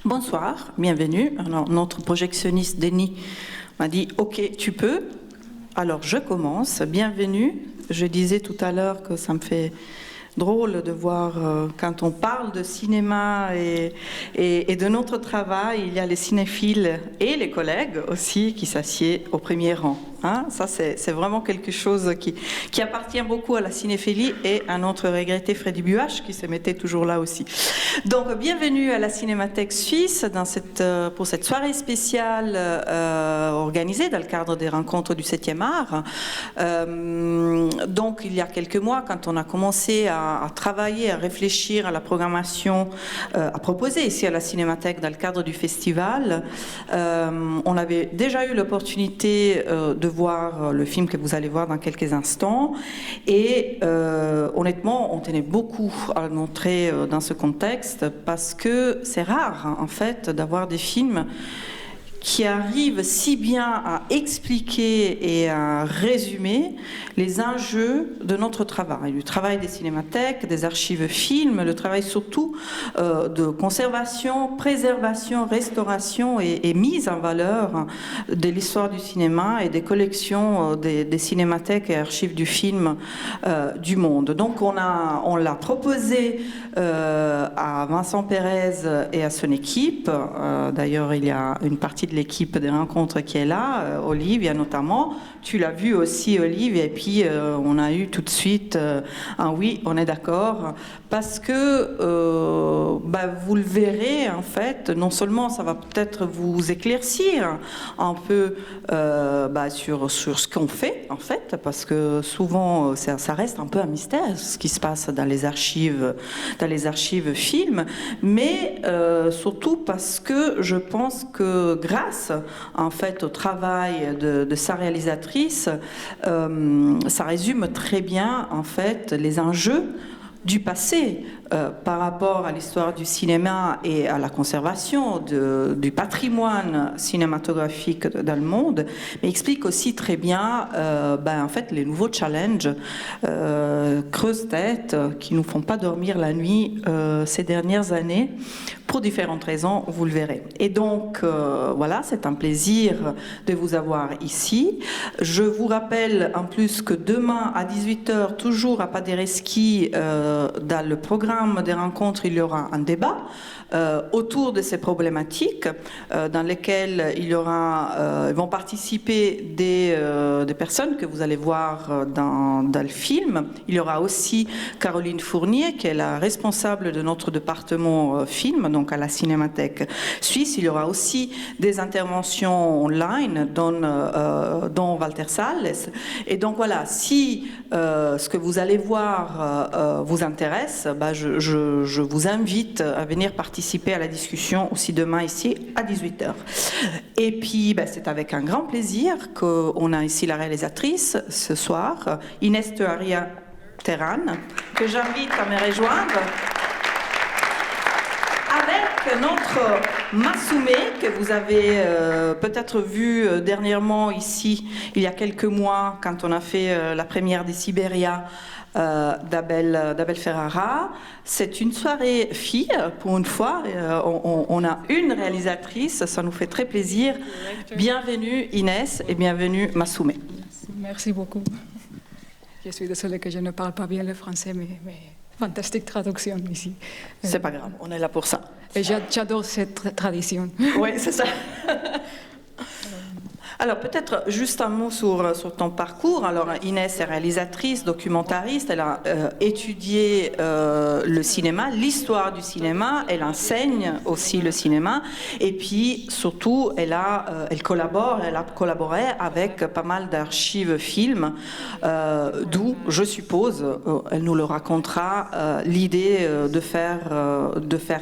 Bonsoir, bienvenue. Alors, notre projectionniste Denis m'a dit « Ok, tu peux ». Alors, je commence. Bienvenue. Je disais tout à l'heure que ça me fait drôle de voir quand on parle de cinéma et de notre travail, il y a les cinéphiles et les collègues aussi qui s'assiedent au premier rang. Hein, ça, c'est vraiment quelque chose qui appartient beaucoup à la cinéphilie et à notre regretté Freddy Buach qui se mettait toujours là aussi. Donc, bienvenue à la Cinémathèque Suisse pour cette soirée spéciale organisée dans le cadre des rencontres du 7e art. Donc, il y a quelques mois, quand on a commencé à travailler, à réfléchir à la programmation, à proposer ici à la Cinémathèque dans le cadre du festival, on avait déjà eu l'opportunité de voir le film que vous allez voir dans quelques instants et honnêtement on tenait beaucoup à l'entrée dans ce contexte parce que c'est rare en fait d'avoir des films qui arrive si bien à expliquer et à résumer les enjeux de notre travail, du travail des cinémathèques, des archives films, le travail surtout de conservation, préservation, restauration et mise en valeur de l'histoire du cinéma et des collections des cinémathèques et archives du film du monde. Donc on l'a proposé à Vincent Pérez et à son équipe. D'ailleurs, il y a une partie de l'équipe des rencontres qui est là, Olivia notamment. Tu l'as vu aussi, Olivia, et puis on a eu tout de suite un oui, on est d'accord, parce que vous le verrez en fait, non seulement ça va peut-être vous éclaircir un peu sur ce qu'on fait en fait, parce que souvent ça reste un peu un mystère ce qui se passe dans les archives films, mais surtout parce que je pense que grâce en fait au travail de sa réalisatrice, ça résume très bien en fait les enjeux du passé par rapport à l'histoire du cinéma et à la conservation du patrimoine cinématographique dans le monde, mais explique aussi très bien en fait les nouveaux challenges creuse-tête qui nous font pas dormir la nuit ces dernières années pour différentes raisons, vous le verrez. Et donc voilà, c'est un plaisir de vous avoir ici. Je vous rappelle en plus que demain à 18h, toujours à Paderewski, dans le programme des rencontres, il y aura un débat autour de ces problématiques dans lesquelles vont participer des personnes que vous allez voir dans le film. Il y aura aussi Caroline Fournier, qui est la responsable de notre département film, donc à la Cinémathèque Suisse. Il y aura aussi des interventions online, dont Walter Salles. Et donc voilà, si ce que vous allez voir vous intéresse, je vous invite à venir participer à la discussion aussi demain ici à 18h. Et puis c'est avec un grand plaisir qu'on a ici la réalisatrice ce soir, Inès Teharia Terran, que j'invite à me rejoindre avec notre Massoumé, que vous avez peut-être vu dernièrement ici, il y a quelques mois, quand on a fait la première des Sibéria d'Abel Ferrara. C'est une soirée fille, pour une fois. On a une réalisatrice, ça nous fait très plaisir. Bienvenue Inès et bienvenue Massoumé. Merci beaucoup. Je suis désolée que je ne parle pas bien le français, mais fantastique traduction ici. C'est pas grave, on est là pour ça. Et j'adore cette tradition. Oui, c'est ça. Alors peut-être juste un mot sur ton parcours. Alors Inès est réalisatrice, documentariste, elle a étudié le cinéma, l'histoire du cinéma, elle enseigne aussi le cinéma et puis surtout elle a collaboré avec pas mal d'archives films, d'où je suppose, elle nous le racontera, l'idée de faire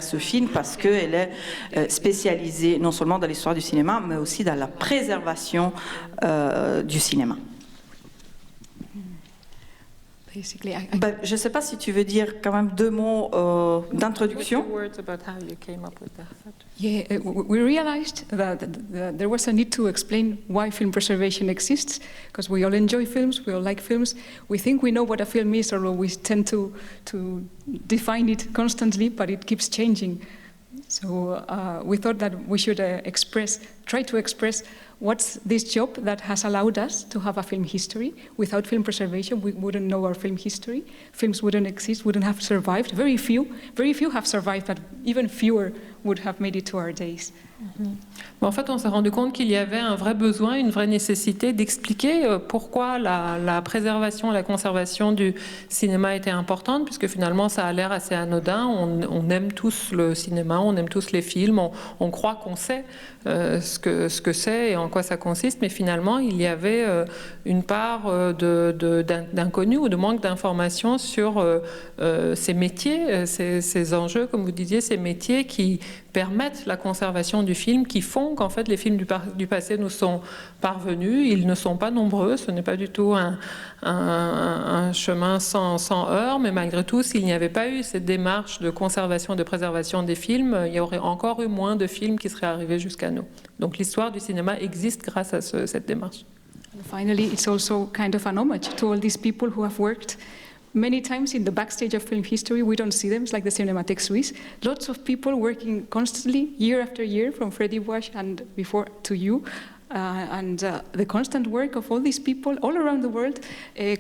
ce film parce qu'elle est spécialisée non seulement dans l'histoire du cinéma mais aussi dans la préservation du cinéma. Je ne sais pas si tu veux dire quand même deux mots d'introduction. Yeah, we realized that there was a need to explain why film preservation exists, because we all enjoy films, we all like films. We think we know what a film is, or we tend to define it constantly, but it keeps changing. So we thought that we should try to express what's this job that has allowed us to have a film history. Without film preservation, we wouldn't know our film history. Films wouldn't exist, wouldn't have survived. Very few have survived, but even fewer would have made it to our days. En fait, on s'est rendu compte qu'il y avait un vrai besoin, une vraie nécessité d'expliquer pourquoi la préservation et la conservation du cinéma était importante, puisque finalement ça a l'air assez anodin. On aime tous le cinéma, on aime tous les films, on croit qu'on sait ce que c'est et en quoi ça consiste, mais finalement il y avait une part d'inconnu ou de manque d'informations sur ces métiers, ces enjeux, comme vous disiez, ces métiers qui permettent la conservation du film, qui font qu'en fait les films du passé nous sont parvenus. Ils ne sont pas nombreux, ce n'est pas du tout un chemin sans heurts, mais malgré tout, s'il n'y avait pas eu cette démarche de conservation et de préservation des films, il y aurait encore eu moins de films qui seraient arrivés jusqu'à nous. Donc l'histoire du cinéma existe grâce à cette démarche. And finally, it's also kind of an homage to all these people who have worked many times in the backstage of film history. We don't see them, it's like the Cinémathèque Suisse. Lots of people working constantly, year after year, from Freddy Buach and before to you. The constant work of all these people all around the world,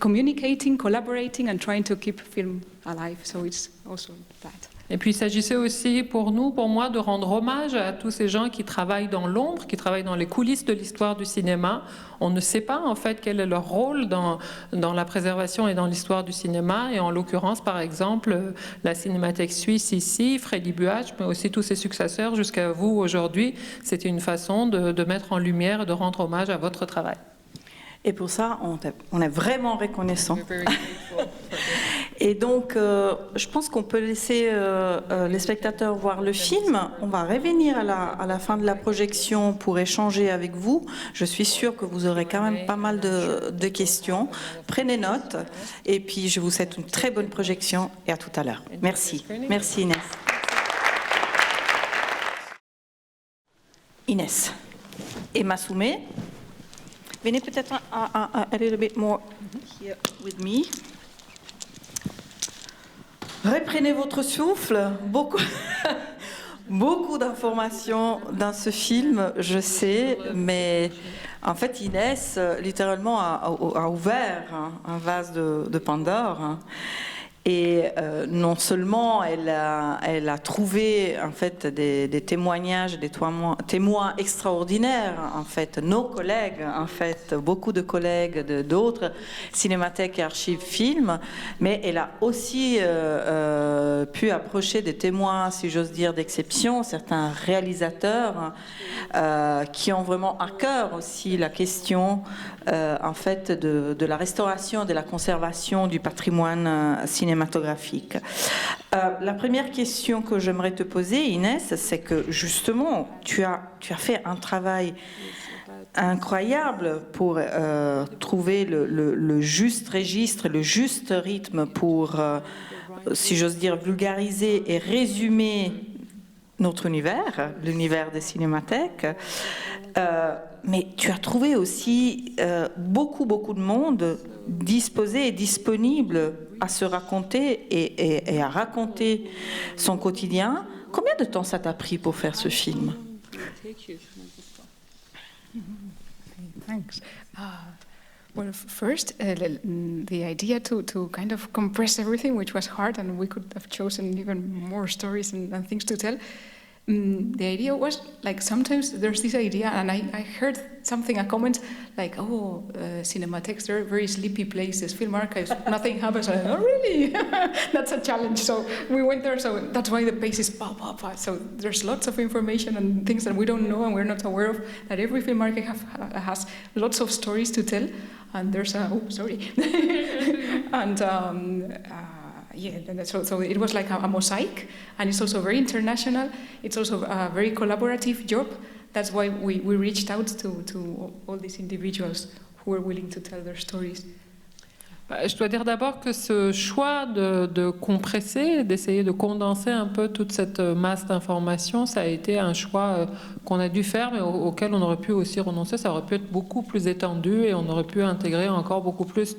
communicating, collaborating, and trying to keep film alive. So it's also that. Et puis il s'agissait aussi pour moi, de rendre hommage à tous ces gens qui travaillent dans l'ombre, qui travaillent dans les coulisses de l'histoire du cinéma. On ne sait pas en fait quel est leur rôle dans la préservation et dans l'histoire du cinéma. Et en l'occurrence, par exemple, la Cinémathèque Suisse ici, Freddy Buach, mais aussi tous ses successeurs jusqu'à vous aujourd'hui, c'était une façon de mettre en lumière et de rendre hommage à votre travail. Et pour ça, on est vraiment reconnaissant. Et donc, je pense qu'on peut laisser les spectateurs voir le film. On va revenir à la fin de la projection pour échanger avec vous. Je suis sûre que vous aurez quand même pas mal de questions. Prenez note. Et puis, je vous souhaite une très bonne projection et à tout à l'heure. Merci. Merci Inès. Inès. Et Massoumé. Venez peut-être a little bit more here with me. Reprenez votre souffle. Beaucoup d'informations dans ce film, je sais, mais en fait Inès littéralement a ouvert un vase de Pandore. Et non seulement elle a trouvé en fait des témoignages, des témoins extraordinaires, en fait, nos collègues, en fait, beaucoup de collègues d'autres cinémathèques et archives films, mais elle a aussi pu approcher des témoins, si j'ose dire, d'exception, certains réalisateurs qui ont vraiment à cœur aussi la question en fait de la restauration, de la conservation du patrimoine cinématographique. La première question que j'aimerais te poser, Inès, c'est que justement, tu as fait un travail incroyable pour trouver le juste registre, le juste rythme pour, si j'ose dire, vulgariser et résumer notre univers, l'univers des cinémathèques. Mais tu as trouvé aussi beaucoup de monde disposé et disponible à se raconter et à raconter son quotidien. Combien de temps ça t'a pris pour faire ce film? Thanks. Well, first, the idea to kind of compress everything, which was hard, and we could have chosen even more stories and things to tell. The idea was, like, sometimes there's this idea, and I heard something, a comment, like, oh, cinémathèques, they're very sleepy places, film archives, nothing happens. And oh, really? That's a challenge. So we went there, so that's why the pace is pop. So there's lots of information and things that we don't know and we're not aware of, that every film archive has lots of stories to tell. And there's a, and so it was like a mosaic, and it's also very international. It's also a very collaborative job. That's why we reached out to all these individuals who were willing to tell their stories. Je dois dire d'abord que ce choix de compresser, d'essayer de condenser un peu toute cette masse d'informations, ça a été un choix qu'on a dû faire, mais auquel on aurait pu aussi renoncer. Ça aurait pu être beaucoup plus étendu et on aurait pu intégrer encore beaucoup plus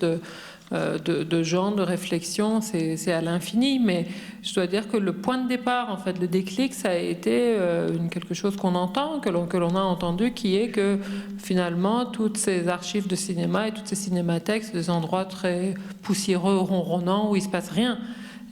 de genre, de réflexion, c'est à l'infini. Mais je dois dire que le point de départ, en fait, le déclic, ça a été quelque chose qu'on entend, que l'on a entendu, qui est que finalement, toutes ces archives de cinéma et toutes ces cinémathèques, c'est des endroits très poussiéreux, ronronnants, où il ne se passe rien.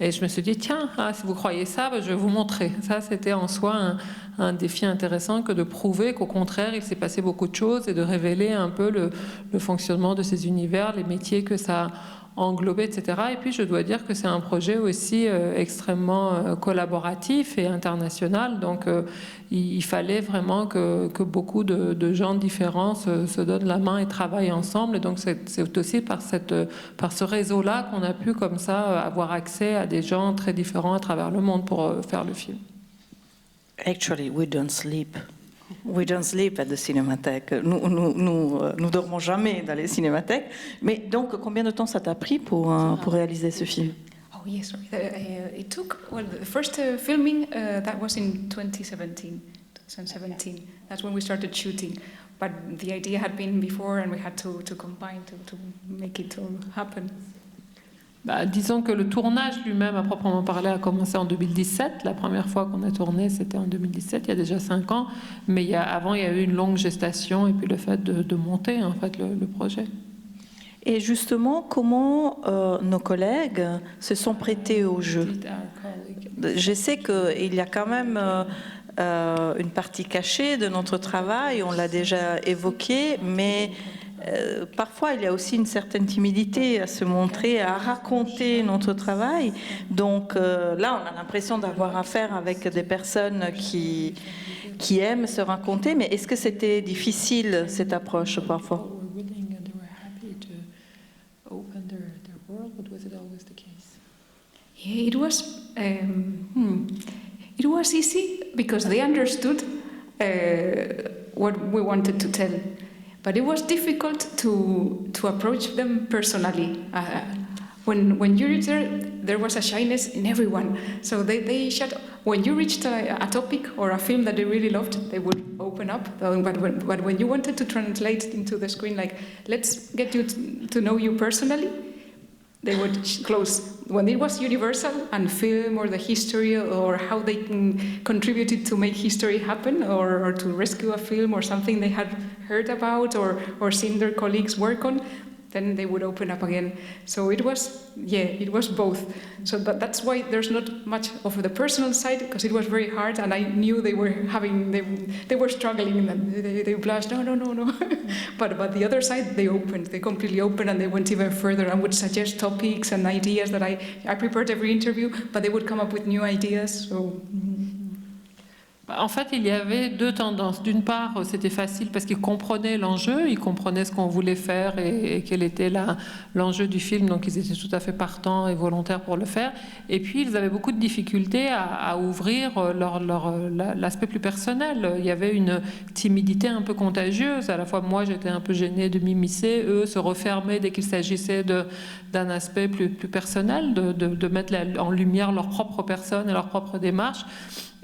Et je me suis dit, tiens, si vous croyez ça, je vais vous montrer. Ça, c'était en soi un défi intéressant que de prouver qu'au contraire, il s'est passé beaucoup de choses et de révéler un peu le fonctionnement de ces univers, les métiers que ça englobait, etc. Et puis, je dois dire que c'est un projet aussi extrêmement collaboratif et international. Donc, il fallait vraiment que beaucoup de gens différents se donnent la main et travaillent ensemble. Et donc, c'est aussi par ce réseau-là qu'on a pu, comme ça, avoir accès à des gens très différents à travers le monde pour faire le film. Actually, we don't sleep. We don't sleep at the Cinémathèque. Nous dormons jamais dans les cinémathèques. Mais donc, combien de temps ça t'a pris pour réaliser ce film? Oh yes, sorry. It took, well, the first filming, that was in 2017. That's when we started shooting. But the idea had been before and we had to combine to make it all happen. Disons que le tournage lui-même, à proprement parler, a commencé en 2017. La première fois qu'on a tourné, c'était en 2017, il y a déjà 5 ans. Mais avant, il y a eu une longue gestation et puis le fait de monter en fait, le projet. Et justement, comment nos collègues se sont prêtés au jeu? Je sais qu'il y a quand même une partie cachée de notre travail, on l'a déjà évoqué, mais parfois, il y a aussi une certaine timidité à se montrer, à raconter notre travail. Donc là, on a l'impression d'avoir affaire avec des personnes qui aiment se raconter. Mais est-ce que c'était difficile, cette approche, parfois? Yeah, it was easy because they understood what we wanted to tell. But it was difficult to approach them personally. When you reached there was a shyness in everyone. So they shut. When you reached a topic or a film that they really loved, they would open up. But when you wanted to translate into the screen, like, let's get you to know you personally, they would close. When it was universal and film or the history or how they contributed to make history happen or to rescue a film or something they had heard about or seen their colleagues work on, then they would open up again. So it was both. So that's why there's not much of the personal side, because it was very hard, and I knew they were struggling, and they blushed, no. But the other side, they completely opened, and they went even further and would suggest topics and ideas that I prepared every interview, but they would come up with new ideas. So. En fait, il y avait 2 tendances. D'une part, c'était facile parce qu'ils comprenaient l'enjeu, ils comprenaient ce qu'on voulait faire et quel était l'enjeu du film, donc ils étaient tout à fait partants et volontaires pour le faire. Et puis, ils avaient beaucoup de difficultés à ouvrir l'aspect plus personnel. Il y avait une timidité un peu contagieuse. À la fois, moi, j'étais un peu gênée de m'immiscer. Eux se refermaient dès qu'il s'agissait d'un aspect plus personnel, de mettre en lumière leur propre personne et leur propre démarche.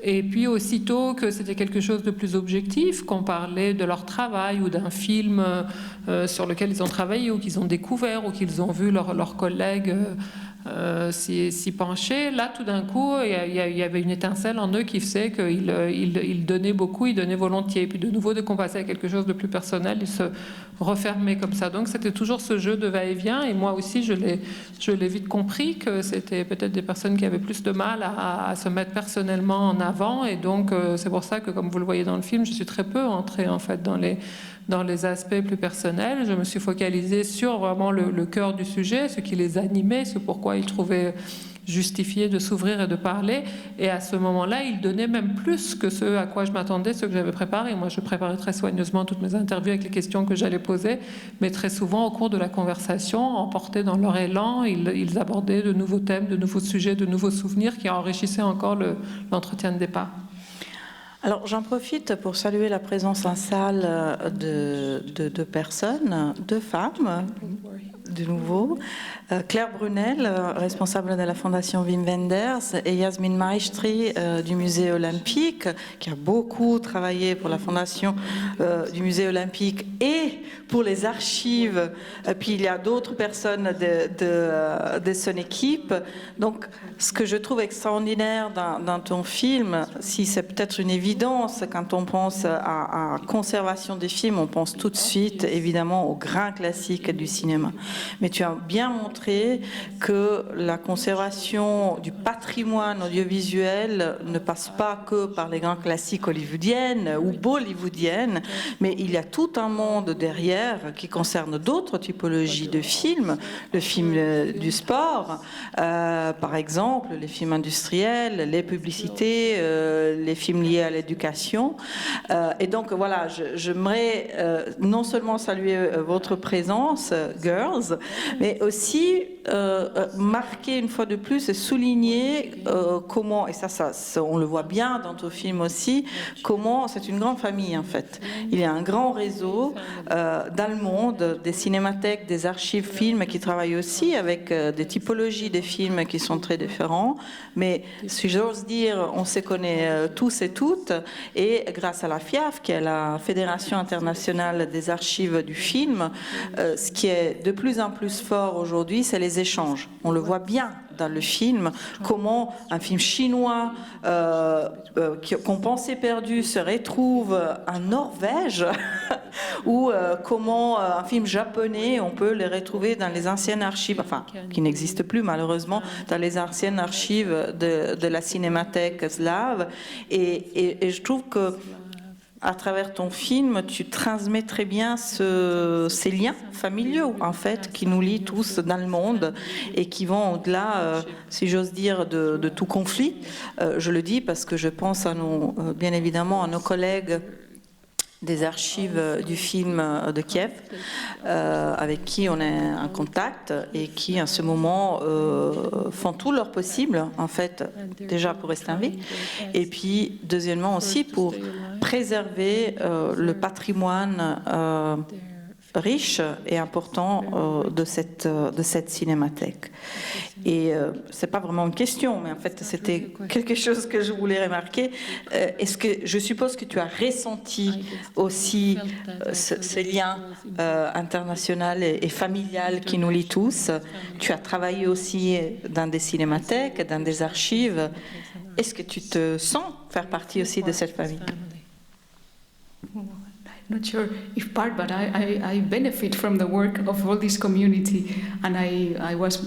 Et puis aussitôt que c'était quelque chose de plus objectif, qu'on parlait de leur travail ou d'un film sur lequel ils ont travaillé ou qu'ils ont découvert ou qu'ils ont vu leurs collègues s'y pencher, là tout d'un coup il y avait une étincelle en eux qui faisait qu'ils donnaient beaucoup, ils donnaient volontiers, et puis de nouveau dès qu'on passait à quelque chose de plus personnel, ils se refermaient comme ça. Donc c'était toujours ce jeu de va-et-vient, et moi aussi je l'ai vite compris que c'était peut-être des personnes qui avaient plus de mal à se mettre personnellement en avant, et donc c'est pour ça que, comme vous le voyez dans le film, je suis très peu entrée en fait dans les aspects plus personnels. Je me suis focalisée sur vraiment le cœur du sujet, ce qui les animait, ce pourquoi ils trouvaient justifié de s'ouvrir et de parler. Et à ce moment-là, ils donnaient même plus que ce à quoi je m'attendais, ce que j'avais préparé. Moi, je préparais très soigneusement toutes mes interviews avec les questions que j'allais poser, mais très souvent, au cours de la conversation, emportés dans leur élan, ils abordaient de nouveaux thèmes, de nouveaux sujets, de nouveaux souvenirs qui enrichissaient encore l'entretien de départ. Alors j'en profite pour saluer la présence en salle de personnes, 2 femmes. de nouveau. Claire Brunel, responsable de la Fondation Wim Wenders, et Yasmine Maestri du Musée Olympique, qui a beaucoup travaillé pour la Fondation du Musée Olympique et pour les archives. Puis il y a d'autres personnes de son équipe. Donc, ce que je trouve extraordinaire dans ton film, si c'est peut-être une évidence, quand on pense à conservation des films, on pense tout de suite, évidemment, aux grands classiques du cinéma. Mais tu as bien montré que la conservation du patrimoine audiovisuel ne passe pas que par les grands classiques hollywoodiennes ou bollywoodiennes, mais il y a tout un monde derrière qui concerne d'autres typologies de films, le film du sport, par exemple, les films industriels, les publicités, les films liés à l'éducation. Et donc voilà, j'aimerais non seulement saluer votre présence, Girls, mais aussi marquer une fois de plus et souligner comment, et ça on le voit bien dans ton film aussi, comment c'est une grande famille en fait. Il y a un grand réseau dans le monde, des cinémathèques, des archives films qui travaillent aussi avec des typologies de films qui sont très différents, mais si j'ose dire, on se connaît tous et toutes, et grâce à la FIAF, qui est la Fédération internationale des archives du film, ce qui est de plus en plus fort aujourd'hui, c'est les échanges. On le voit bien dans le film, comment un film chinois qu'on pensait perdu se retrouve en Norvège, ou comment un film japonais, on peut les retrouver dans les anciennes archives, enfin, qui n'existent plus malheureusement, dans les anciennes archives de la cinémathèque slave. Et je trouve que à travers ton film, tu transmets très bien ces liens familiaux, en fait, qui nous lient tous dans le monde et qui vont au-delà, si j'ose dire, de tout conflit. Je le dis parce que je pense bien évidemment à nos collègues des archives du film de Kiev, avec qui on est en contact et qui, en ce moment, font tout leur possible, en fait, déjà pour rester en vie, et puis, deuxièmement aussi, pour préserver le patrimoine riche et important de cette cinémathèque. Et c'est pas vraiment une question, mais en fait c'était quelque chose que je voulais remarquer. Est-ce que je suppose que tu as ressenti aussi ce lien international et familial qui nous lie tous. Tu as travaillé aussi dans des cinémathèques, dans des archives. Est-ce que tu te sens faire partie aussi de cette famille? Not sure if part, but I benefit from the work of all this community, and I was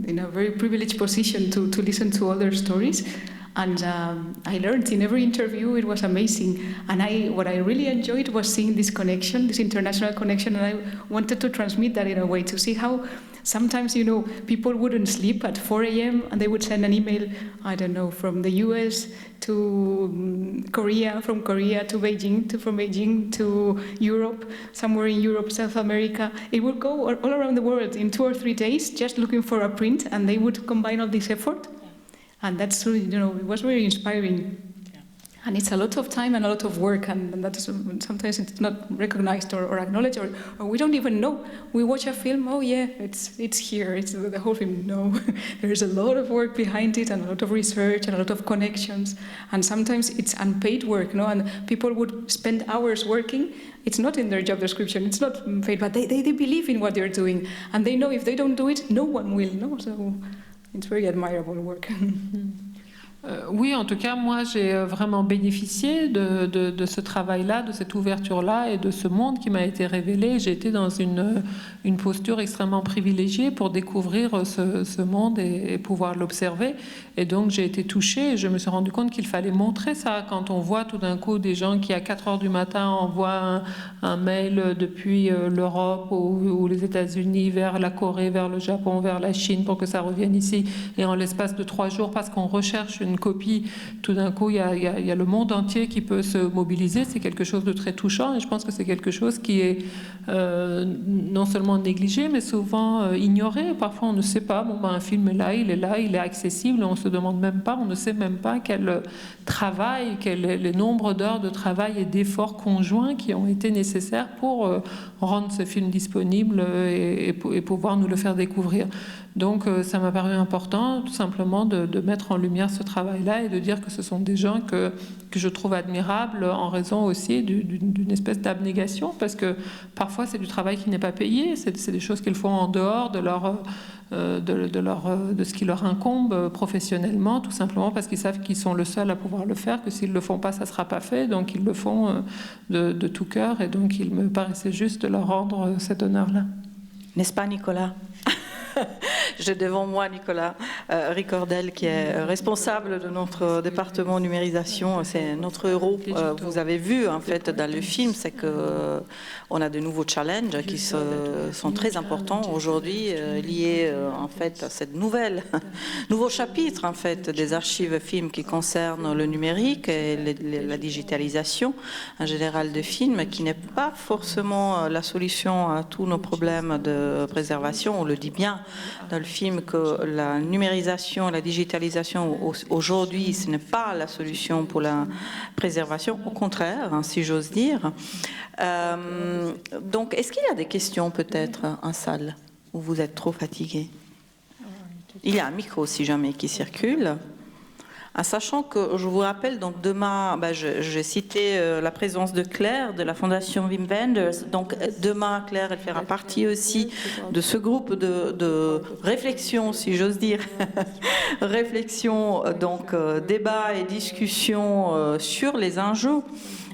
in a very privileged position to listen to other stories, and I learned in every interview. It was amazing, and what I really enjoyed was seeing this connection, this international connection, and I wanted to transmit that in a way to see how sometimes, people wouldn't sleep at 4 a.m. and they would send an email, I don't know, from the US to Korea, from Korea to Beijing, from Beijing to Europe, somewhere in Europe, South America. It would go all around the world in 2 or 3 days, just looking for a print, and they would combine all this effort. And that's really, it was very inspiring. And it's a lot of time and a lot of work, and that is, sometimes it's not recognized or acknowledged, or we don't even know. We watch a film, oh yeah, it's here, it's the whole film. No, there's a lot of work behind it, and a lot of research, and a lot of connections, and sometimes it's unpaid work, and people would spend hours working. It's not in their job description, it's not paid, but they believe in what they're doing, and they know if they don't do it, no one will, so it's very admirable work. Oui, en tout cas, moi, j'ai vraiment bénéficié de ce travail-là, de cette ouverture-là et de ce monde qui m'a été révélé. J'ai été dans une posture extrêmement privilégiée pour découvrir ce monde et pouvoir l'observer. Et donc, j'ai été touchée et je me suis rendu compte qu'il fallait montrer ça. Quand on voit tout d'un coup des gens qui, à 4 heures du matin, envoient un mail depuis l'Europe ou les États-Unis vers la Corée, vers le Japon, vers la Chine pour que ça revienne ici. Et en l'espace de 3 jours, parce qu'on recherche une une copie, tout d'un coup, il y a le monde entier qui peut se mobiliser. C'est quelque chose de très touchant et je pense que c'est quelque chose qui est non seulement négligé, mais souvent ignoré. Parfois, on ne sait pas. Bon, ben, un film est là, il est accessible. On se demande même pas, on ne sait même pas quel travail, les nombres d'heures de travail et d'efforts conjoints qui ont été nécessaires pour rendre ce film disponible et pouvoir nous le faire découvrir. Donc ça m'a paru important tout simplement de mettre en lumière ce travail-là et de dire que ce sont des gens que je trouve admirables en raison aussi d'une espèce d'abnégation, parce que parfois c'est du travail qui n'est pas payé, c'est des choses qu'ils font en dehors de ce qui leur incombe professionnellement, tout simplement parce qu'ils savent qu'ils sont le seul à pouvoir le faire, que s'ils ne le font pas, ça ne sera pas fait, donc ils le font de tout cœur, et donc il me paraissait juste de leur rendre cet honneur-là. N'est-ce pas, Nicolas? J'ai devant moi Nicolas Ricordel, qui est responsable de notre département numérisation. C'est notre héros. Vous avez vu en fait dans le film, c'est que on a de nouveaux challenges qui sont très importants aujourd'hui, liés en fait à cette nouveau chapitre en fait des archives films qui concernent le numérique et la digitalisation en général de films, qui n'est pas forcément la solution à tous nos problèmes de préservation. On le dit bien dans le film que la numérisation, la digitalisation aujourd'hui, ce n'est pas la solution pour la préservation, au contraire, hein, si j'ose dire. Donc, est-ce qu'il y a des questions peut-être en salle où vous êtes trop fatigués? Il y a un micro, si jamais, qui circule. En sachant que, je vous rappelle, donc demain, j'ai cité la présence de Claire de la Fondation Wim Wenders. Donc demain, Claire, elle fera partie aussi de ce groupe de réflexion, si j'ose dire, réflexion, donc débat et discussion sur les enjeux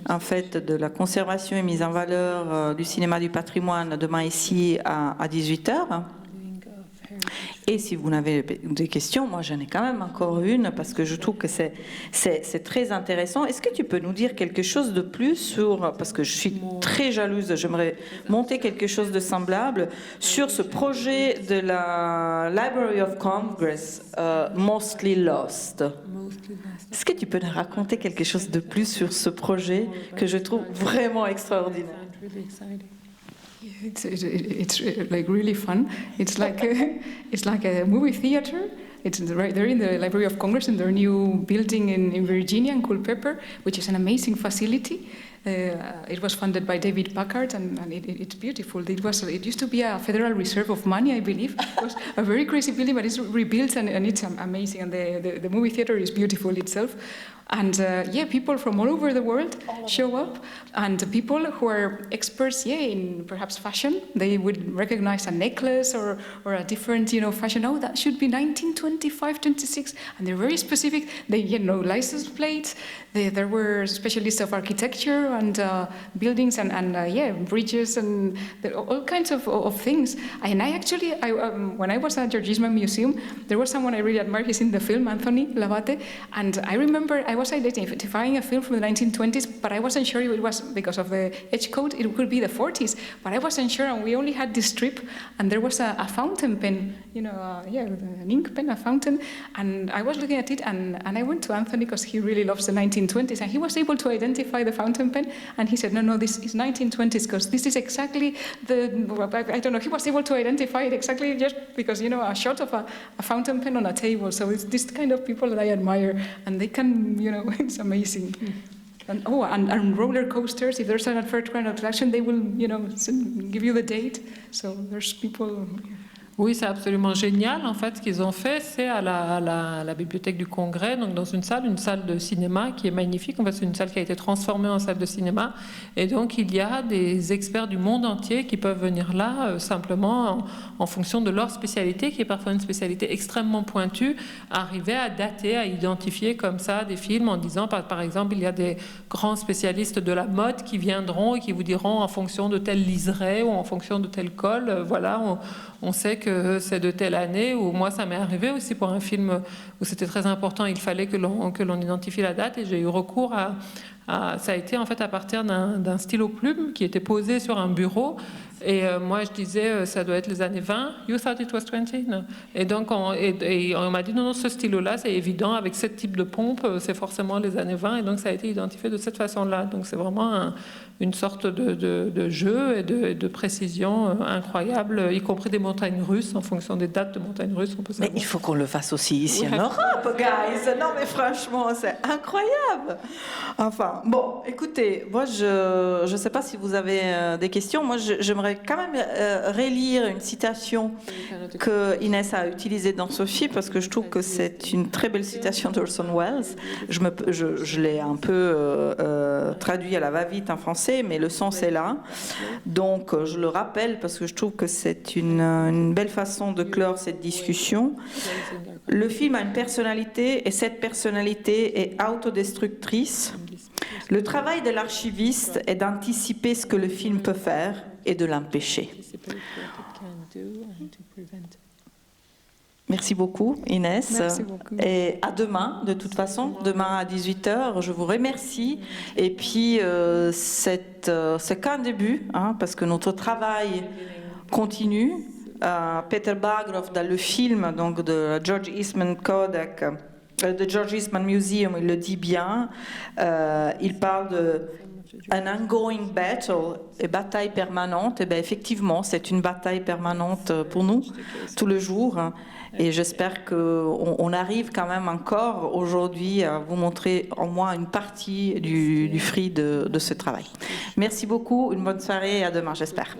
en fait de la conservation et mise en valeur du cinéma du patrimoine demain ici à 18h. Et si vous n'avez des questions, moi j'en ai quand même encore une, parce que je trouve que c'est très intéressant. Est-ce que tu peux nous dire quelque chose de plus sur, parce que je suis très jalouse, j'aimerais monter quelque chose de semblable, sur ce projet de la Library of Congress, Mostly Lost. Est-ce que tu peux nous raconter quelque chose de plus sur ce projet que je trouve vraiment extraordinaire? It's like really fun. It's like a movie theater. It's right there in the Library of Congress in their new building in Virginia, in Culpeper, which is an amazing facility. It was funded by David Packard, and it's beautiful. It used to be a Federal Reserve of money, I believe. It was a very crazy building, but it's rebuilt and it's amazing. And the movie theater is beautiful itself. And people from all over the world show up, and people who are experts, in perhaps fashion, they would recognize a necklace or a different, fashion. Oh, that should be 1925, 26, and they're very specific. They, license plates. There were specialists of architecture and buildings and bridges and all kinds of things. And I when I was at George Eastman Museum, there was someone I really admire. He's in the film, Anthony Lavate, and I remember I was identifying a film from the 1920s, but I wasn't sure it was because of the edge code. It could be the 40s, but I wasn't sure. And we only had this strip, and there was a fountain pen, an ink pen, a fountain. And I was looking at it, and I went to Anthony because he really loves the 1920s, and he was able to identify the fountain pen. And he said, no, this is 1920s because this is exactly I don't know. He was able to identify it exactly just because a shot of a fountain pen on a table. So it's this kind of people that I admire, and they can, it's amazing. And roller coasters, if there's an first grand attraction, they will, give you the date. So there's people. Oui, c'est absolument génial. En fait, ce qu'ils ont fait, c'est à la Bibliothèque du Congrès, donc dans une salle de cinéma qui est magnifique. En fait, c'est une salle qui a été transformée en salle de cinéma. Et donc, il y a des experts du monde entier qui peuvent venir là simplement en fonction de leur spécialité, qui est parfois une spécialité extrêmement pointue, arriver à dater, à identifier comme ça des films en disant, par exemple, il y a des grands spécialistes de la mode qui viendront et qui vous diront en fonction de tel liseré ou en fonction de tel col, voilà, on sait que c'est de telle année, ou moi ça m'est arrivé aussi pour un film où c'était très important, il fallait que l'on identifie la date, et j'ai eu recours Ça a été en fait à partir d'un stylo plume qui était posé sur un bureau. Et moi, je disais, ça doit être les années 20. You thought it was 20? No. Et donc, on m'a dit, non, ce stylo-là, c'est évident, avec ce type de pompe, c'est forcément les années 20. Et donc, ça a été identifié de cette façon-là. Donc, c'est vraiment une sorte de jeu et de précision incroyable, y compris des montagnes russes, en fonction des dates de montagnes russes. On peut savoir. Mais il faut qu'on le fasse aussi ici en Europe, guys. Non, mais franchement, c'est incroyable. Enfin, bon, écoutez, moi, je ne sais pas si vous avez des questions. Moi, j'aimerais quand même relire une citation que Inès a utilisée dans ce film, parce que je trouve que c'est une très belle citation d'Orson Welles. Je l'ai un peu traduit à la va-vite en français, mais le sens est là. Donc, je le rappelle parce que je trouve que c'est une belle façon de clore cette discussion. Le film a une personnalité et cette personnalité est autodestructrice. Le travail de l'archiviste est d'anticiper ce que le film peut faire et de l'empêcher. Merci beaucoup, Inès. Merci beaucoup. Et à demain, de toute façon, demain à 18h. Je vous remercie. Et puis, c'est qu'un début, hein, parce que notre travail continue. Peter Bagroff, dans le film donc, de George Eastman Kodak, de George Eastman Museum, il le dit bien. Il parle de an ongoing battle, une bataille permanente. Et bien, effectivement, c'est une bataille permanente pour nous, tous les jours. Et j'espère qu'on arrive quand même encore aujourd'hui à vous montrer au moins une partie du fruit de ce travail. Merci beaucoup, une bonne soirée et à demain, j'espère.